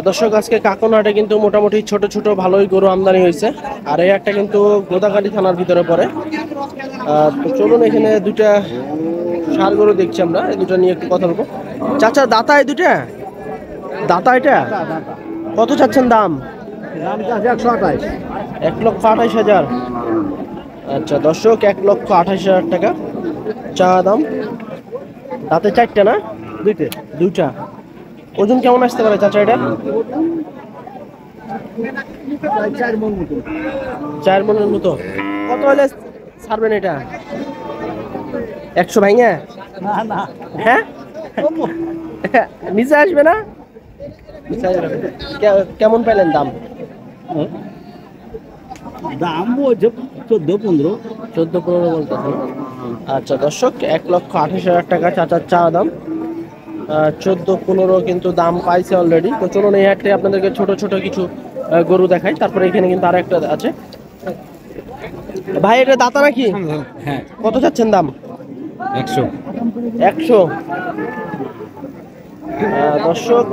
দর্শক আজকে কাকনহাটে কিন্তু মোটামুটি ছোট ছোট ভালোই গরু আমদানি হয়েছে। আর এই একটা কিন্তু গোদাগাড়ি থানার ভিতরে পড়ে। তো চলুন এখানে দুটা ষাঁড় গরু দেখছি আমরা, এই দুটা নিয়ে একটু কথা বলবো। চাচা দাতা এই দুটা দাতা, এটা কত চাচ্ছেন দাম? 1,28,000। আচ্ছা দর্শক, 1,28,000 টাকা চা দাম। দাঁতে চারটা না দুইটা? ওজন কেমন আসতে পারে চাচা এটা? 4 মনের মতো। কত হলে ছাড়বেন এটা? 100 ভাইঙা? হ্যাঁ নিচে আসবে না? কেমন পেলেন দাম? দাম বলছে 14-15 বলতেছে। আচ্ছা দর্শক, 1,28,000 টাকা চাচার চা দাম। 14-15 কিন্তু দাম পাইছে অলরেডি। তো চলুন এই হাটে আপনাদেরকে ছোট ছোট কিছু গরু দেখাই, তারপরে এখানে কিন্তু আর একটা আছে। ভাই এটা দাতা নাকি? হ্যাঁ। কত চাচ্ছেন দাম? 100। দর্শক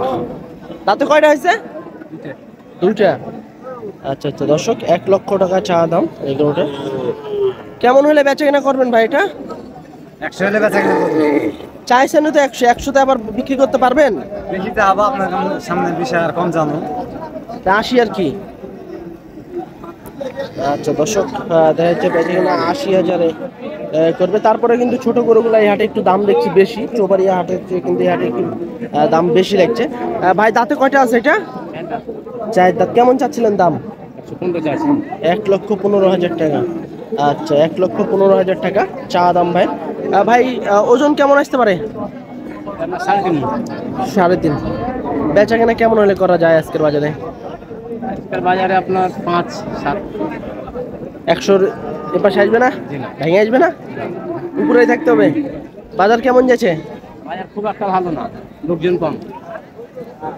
দাঁতে কয়টা হয়েছে? দুইটা। আচ্ছা আচ্ছা দর্শক, 1 লক্ষ টাকা চা দাম এই গরুটা। কেমন হলে বেচা কেনা করবেন ভাই এটা? 100 হলে বেচা কিনা করব। চাইছেন তো 100, 100তে আবার বিক্রি করতে পারবেন? বেশিতে হবে আপনার সামনে 20 আর কম জানো। 80 আর কি। আচ্ছা দর্শক, দেখা যাচ্ছে বেচা কেনা 80,000-এ করবে। তারপরে কিন্তু ছোট গরুগুলো এই হাটে একটু দাম দেখছি বেশি। চৌবাড়িয়া হাটের চেয়ে কিন্তু এই হাটে একটু দাম বেশি লাগছে। ভাই দাঁতে কয়টা আছে এটা? 4 দাঁত। কেমন চাচ্ছিলেন দাম? 1,15,000 টাকা। আচ্ছা, 1,15,000 টাকা চা দাম ভাই। ভাই ওজন কেমন আসতে পারে? 3.5। বেচা কেনা কেমন হলে করা যায় আজকের বাজারে? বাজারে আপনার 5-7। 100-র এপাশে আসবে না? ভেঙে আসবে না? উপরেই থাকতে হবে। বাজার কেমন যাচ্ছে? বাজার খুব একটা ভালো না, লোকজন কম।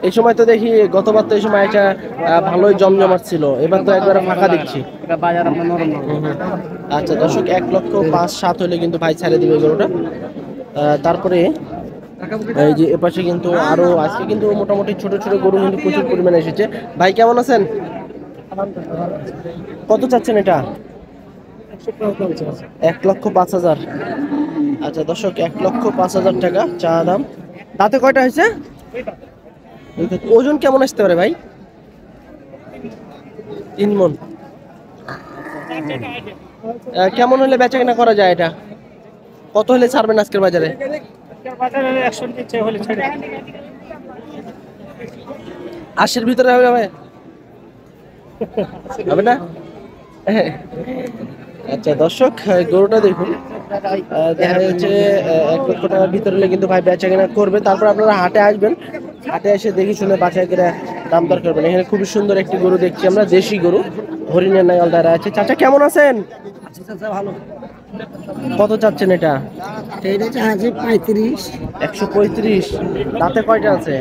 এই সময় তো দেখি গতবার তো এই সময় একটা ভালোই জমজমাট ছিল, এবার তো একবারে ফাঁকা দেখছি। বাজার আপনার নরম। আচ্ছা দর্শক, 1,05,7 হলে কিন্তু ভাই ছেড়ে দিবে গরুটা। তারপরে এই যে এপাশে কিন্তু আরো আজকে কিন্তু মোটামুটি ছোট ছোট গরু কিন্তু প্রচুর পরিমাণে এসেছে। ভাই কেমন আছেন? কত চাচ্ছেন এটা? 1,05,000। আচ্ছা দর্শক, 1,05,000 টাকা চা দাম। দাঁতে কয়টা হয়েছে? ওজন কেমন আসতে পারে ভাই? 3 মণ। কেমন হলে বেচা কেনা করা যায় এটা? কত হলে ছাড়বেন আজকের বাজারে? 80-র ভিতরে হবে? হবে না? আচ্ছা দর্শক, গরুটা দেখুন, দেখা যাচ্ছে 1 লক্ষ টাকার ভিতরে হলে কিন্তু ভাই বেচা কেনা করবে। তারপর আপনারা হাটে আসবেন, হাটে এসে দেখে শুনে বাছাই করে দাম দর করবেন। এখানে খুবই সুন্দর একটি গরু দেখছি আমরা, দেশি গরু, হরিণের নাগাল দ্বারা আছে। চাচা কেমন আছেন? ভালো। কত চাচ্ছেন এটা? 35। 135। দাঁতে কয়টা আছে?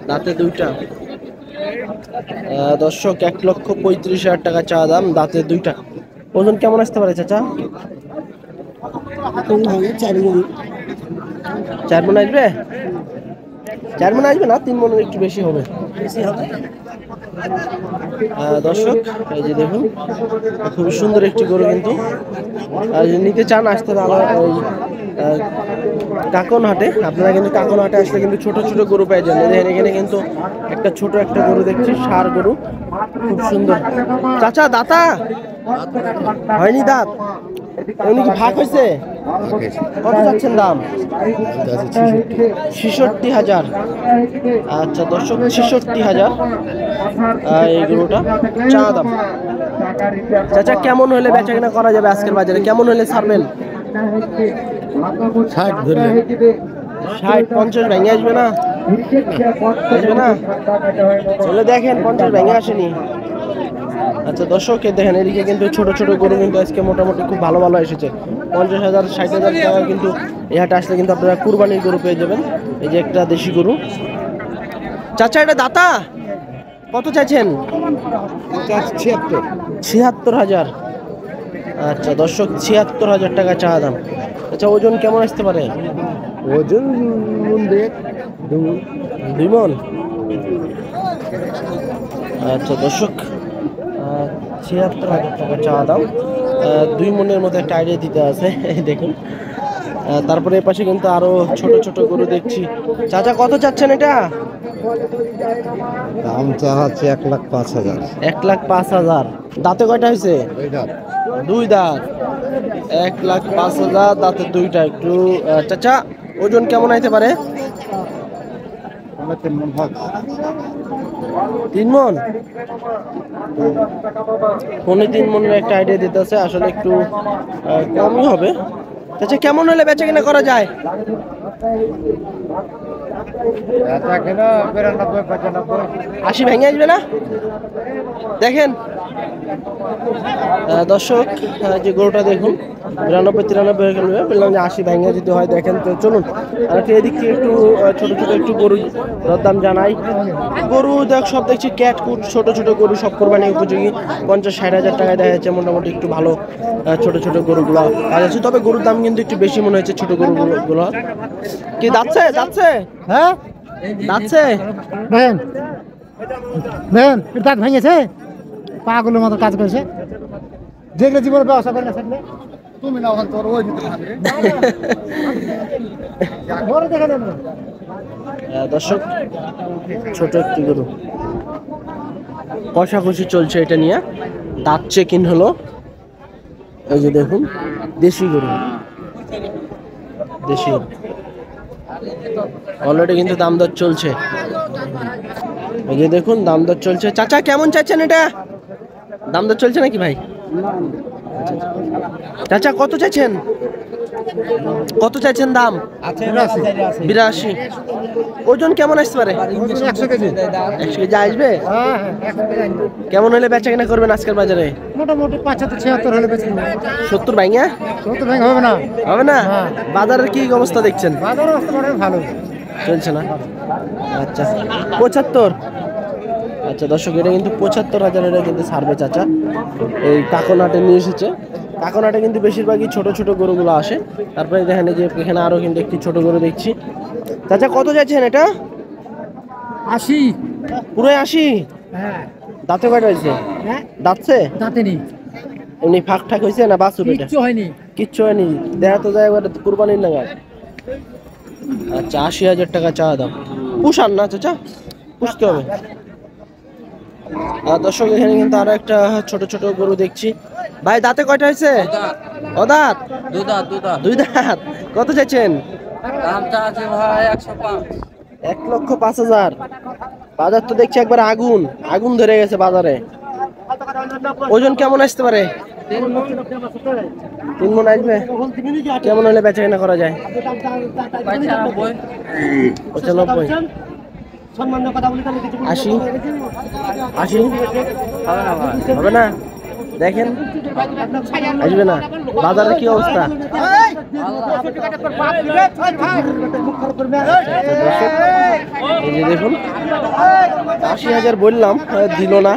দাঁতে দুইটা। দর্শক, 1,35,000 টাকা চা দাম, দাঁতে দুইটা। ওজন কেমন আসতে পারে চাচা? 4 মণ আসবে? 4 মণ আসবে না, 3 মণের একটু বেশি হবে। দর্শক এই যে দেখুন, খুব সুন্দর একটি গরু কিন্তু। নিতে চান আসতে কাকনহাটে। আপনারা কিন্তু কাকনহাটে আসলে কিন্তু ছোট ছোট গরু পেয়ে যান। এখানে কিন্তু একটা ছোট একটা গরু দেখছি, ষাঁড় গরু, খুব সুন্দর। চাচা দাতা হয়নি? দাঁত এমনি কি ভাগ হয়েছে? কত যাচ্ছেন দাম? 66,000। আচ্ছা দর্শক, 66,000 এই গরুটা চা দাম। চাচা কেমন হলে বেচা কেনা করা যাবে আজকের বাজারে? কেমন হলে ছাড়বেন? 60 ধরে। 60-50 ভেঙে আসবে না? আসবে না? চলে দেখেন, 50 ভেঙে আসেনি। আচ্ছা দর্শক দেখেন, এদিকে কিন্তু ছোট ছোট গরু কিন্তু আজকে মোটামুটি খুব ভালো ভালো এসেছে। 50,000, 60,000 টাকা কিন্তু এই হাটে আসলে কিন্তু আপনারা কুরবানির গরু পেয়ে যাবেন। এই যে একটা দেশি গরু। চাচা এটা দাতা কত চাইছেন? 76,000। আচ্ছা দর্শক, 76,000 টাকা চা দাম। আচ্ছা ওজন কেমন আসতে পারে? ওজন 2 2 মণ। আচ্ছা দর্শক, ৭৬,০০০ টাকা চাওয়া দাম। 2 মনের মতো একটা আইডিয়া দিতে আছে, এই দেখুন। তারপরে এ পাশে কিন্তু আরো ছোট ছোট গরু দেখছি। চাচা কত চাচ্ছেন এটা? দাম চা হচ্ছে 1,05,000। 1,05,000। দাঁতে কয়টা হয়েছে? 2 দাঁত। 1,05,000, দাঁতে 2টা। একটু চাচা ওজন কেমন আইতে পারে? 3 মন। 3.5 মনের একটা আইডিয়া দিতে আছে, আসলে একটু কমই হবে। আচ্ছা কেমন হলে বেচা কিনা করা যায়? 80 ভেঙে আসবে না? দেখেন দর্শক, যে গরুটা দেখুন 92-93 হয়ে গেল, বললাম যে 80 ভেঙে যদি হয়। দেখেন তো চলুন আর এদিক থেকে একটু ছোট ছোট একটু গরু দরদাম জানাই। গরু দেখ সব দেখছি ক্যাটকুট, ছোট ছোট গরু, সব কোরবানি উপযোগী। 50-60 হাজার টাকায় দেখা যাচ্ছে মোটামুটি একটু ভালো ছোট ছোট গরুগুলো পাওয়া যাচ্ছে। তবে গরুর দাম কিন্তু একটু বেশি মনে হচ্ছে ছোট গরুগুলো। কি যাচ্ছে যাচ্ছে? হ্যাঁ যাচ্ছে দেখেন দেখেন, দাঁত ভেঙেছে, পাগুলোর মতো কাজ করেছে। দেখলে জীবনে ব্যবসা করে না থাকলে তুমি না ওখান তোর ওই দিতে পারবে। দর্শক, ছোট একটি গরু কষাকষি চলছে এটা নিয়ে। দাঁত চেকিং হলো, এই যে দেখুন দেশি গরু, দেশি অলরেডি কিন্তু দাম দর চলছে। এই যে দেখুন দাম দর চলছে। চাচা কেমন চাচ্ছেন এটা? দাম দর চলছে নাকি ভাই? চাচা কত চাইছেন? কত চাইছেন দাম? 82। ওজন কেমন আসতে পারে? 100 কেজি। 100 কেজি আসবে? কেমন হলে বেচা কিনা করবেন আজকের বাজারে? মোটামুটি 75-76 হলে বেশি। 70 ভাইয়া 70 ভেঙে হবে না। হবে না? হ্যাঁ। বাজারের কি অবস্থা দেখছেন? বাজার অবস্থা মোটামুটি ভালো চলছে না? আচ্ছা 75। আচ্ছা দর্শক, এটা কিন্তু 75,000 কিন্তু ছাড়বে চাচা। এই কাকনাটে নিয়ে এসেছে। কাকনাটে কিন্তু বেশিরভাগই ছোট ছোট গরুগুলো আসে। তারপরে দেখেন যে এখানে আরো কিন্তু একটি ছোট গরু দেখছি। চাচা কত যাচ্ছেন এটা? 80। পুরো 80? হ্যাঁ। দাঁতে কয়টা হয়েছে? হ্যাঁ দাঁতছে? দাঁতে নেই, এমনি ফাঁক ঠাক হয়েছে না বাছুর? এটা কিচ্ছু হয়নি। কিচ্ছু হয়নি, দেখা তো যায় এবার কুরবানির লাগায়। আচ্ছা 80,000 টাকা চাওয়া দাম। পুষান না চাচা? পুষতে হবে। দর্শক, এখানে কিন্তু আরো একটা ছোট ছোট গরু দেখছি। ভাই দাঁতে কয়টা হয়েছে? ও দাঁত? 2 দাঁত 2 দাঁত। 2 দাঁত। কত চাইছেন? দামটা আছে ভাই 105। 1,05,000। বাজার তো দেখছি একবার আগুন আগুন ধরে গেছে বাজারে। ওজন কেমন আসতে পারে? 3 মণ আসবে? কেমন হলে বেচা কেনা করা যায়? 95। 95, 80, 80 হবে না ভাই। হবে না? দেখেন আসবে না। বাজারের কি অবস্থা? এই যে দেখুন 80,000 বললাম, দিল না।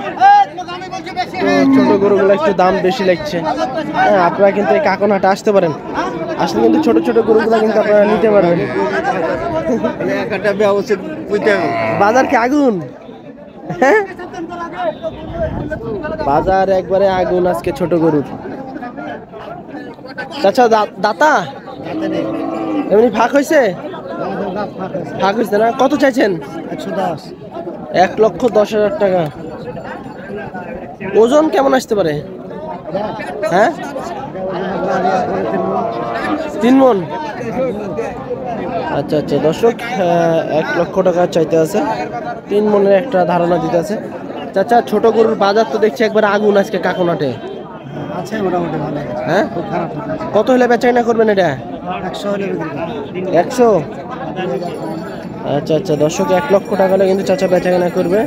তো ছোট গরুগুলো একটু দাম বেশি লাগছে। হ্যাঁ, আপনারা কিন্তু এই কাকনহাটে আসতে পারেন। আসলে কিন্তু ছোট ছোট গরুগুলো কিন্তু আপনারা নিতে পারবেন। বাজার কি আগুন? হ্যাঁ, বাজার একবারে আগুন আজকে ছোট গরুর। চাচা দাতা এমনি ফাঁক হয়েছে? ফাঁক হয়েছে না? কত চাইছেন? 110। 1,10,000 টাকা। ওজন কেমন আসতে পারে? হ্যাঁ 3 মণ। আচ্ছা আচ্ছা দর্শক, 1 লক্ষ টাকা চাইতে আছে। 3 মণের একটা ধারণা দিতে আছে। চাচা ছোট গরুর বাজার তো দেখছি একবার আগুন আজকে কাকনহাটে। আছে মোটামুটি ভালো। হ্যাঁ, খুব খারাপ না। কত হলে বেচাকেনা করবেন এটা? 100 হলে বিক্রি করব। 100? আচ্ছা আচ্ছা দর্শক, 1 লক্ষ টাকা হলে কিন্তু চাচা বেচাকেনা করবে।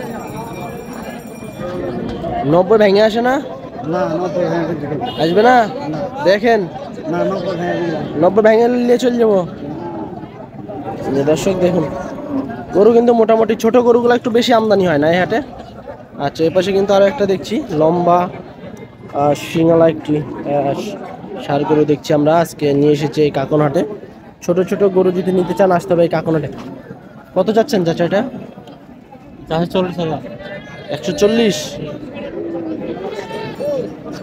90 ভেঙে আসে না? না 90 ভেঙে বিক্রি করব। আসবে না? দেখেন না 90 ভেঙে বিক্রি করব। 90 ভেঙে নিয়ে চলে যাবো। যে দর্শক দেখুন, গরু কিন্তু মোটামুটি ছোট গরুগুলো একটু বেশি আমদানি হয় না এই হাটে। আচ্ছা এ পাশে কিন্তু আরো একটা দেখছি লম্বা সিঙ্গালা একটি ষাঁড় গরু দেখছি আমরা আজকে নিয়ে এসেছি এই কাকনহাটে। ছোট ছোট গরু যদি নিতে চান আসতে হবে এই কাকনহাটে। কত চাচ্ছেন চাচা এটা? 440,000 140।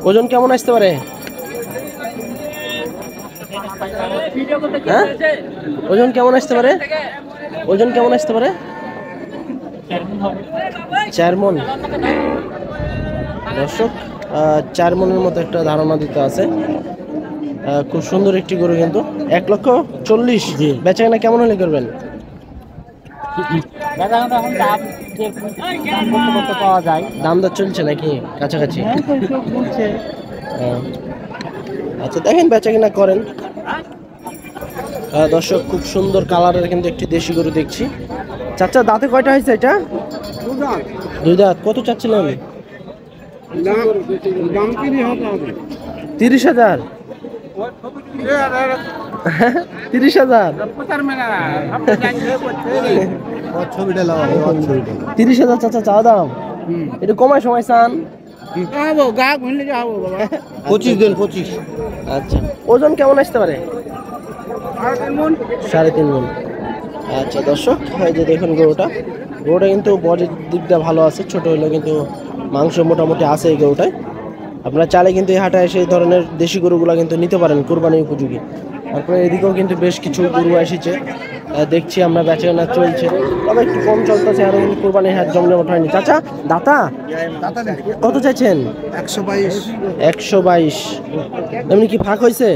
ওজন কেমন আসতে পারে? হ্যাঁ, ওজন কেমন আসতে পারে? ওজন কেমন আসতে পারে? 4 মণ। দর্শক 4 মণের মতো একটা ধারণা দিতে আছে। খুব সুন্দর একটি গরু, কিন্তু 1,40,000। জি। বেচা কেনা কেমন হলে করবেন? পাওয়া যায়। দাম দর চলছে নাকি কাছাকাছি? বলছে আচ্ছা, দেখেন বেচা কিনা করেন। দর্শক খুব সুন্দর কালারের কিন্তু একটি দেশি গরু দেখছি। চাচা দাঁতে কয়টা হয়েছে এটা? 2 দাঁত। কত চাচ্ছিলেন? 30,000। 30,000। 30,000 চাচা চা দাম। এটা কমায় সময় চান? 25 দিন 25। আচ্ছা, ওজন কেমন আসতে পারে? 3.5 মণ। আচ্ছা দর্শক, এই যে দেখুন গরুটা কিন্তু বডির দিকটা ভালো আছে, ছোট হলেও কিন্তু মাংস মোটামুটি আছে এই গরুটায়। আপনারা চাইলে কিন্তু এই হাটে এসে এই ধরনের দেশি গরুগুলো কিন্তু নিতে পারেন, কুরবানি উপযোগী। তারপরে এদিকেও কিন্তু বেশ কিছু গরু এসেছে, দেখছি আমরা বেচাকেনা চলছে, তবে একটু কম চলতেছে। আর কিন্তু কুরবানির হাট জমলে ওঠায়নি। চাচা দাতা কত চাইছেন? 122। 122। এমনি কি ফাঁক হয়েছে?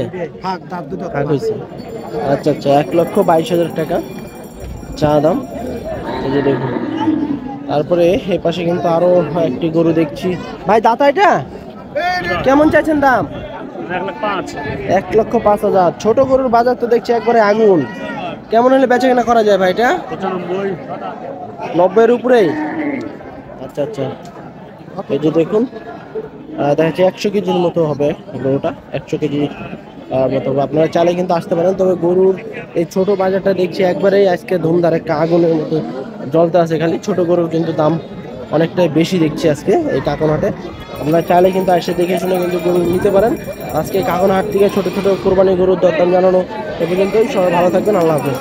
ভাগ দাঁত দুটো ফাঁক হয়েছে। আচ্ছা আচ্ছা, 1,22,000 টাকা চা দাম। এই যে দেখুন, তারপরে এই পাশে কিন্তু আরো একটি গরু দেখছি। ভাই দাতা এটা কেমন চাইছেন দাম? 1,05,000। ছোট গরুর বাজার তো দেখছি একবারে আগুন। কেমন হলে বেচা কেনা করা যায় ভাই এটা? 90 এর উপরেই। আচ্ছা আচ্ছা, এই যে দেখুন দেখা যাচ্ছে 100 কেজির মতো হবে গরুটা, 100 কেজি মতো। আপনারা চাইলে কিন্তু আসতে পারেন। তবে গরুর এই ছোট বাজারটা দেখছি একবারেই আজকে ধুমধার একটা আগুনের মতো জ্বলতে আছে খালি। ছোট গরুর কিন্তু দাম অনেকটাই বেশি দেখছি আজকে এই কাকনহাটে। আপনারা চাইলে কিন্তু এসে দেখে শুনে কিন্তু গরু নিতে পারেন। আজকে কাকনহাট থেকে ছোট ছোট কোরবানি গরুর দরদাম জানানো এ পর্যন্তই। সবাই ভালো থাকবেন, আল্লাহ হাফেজ।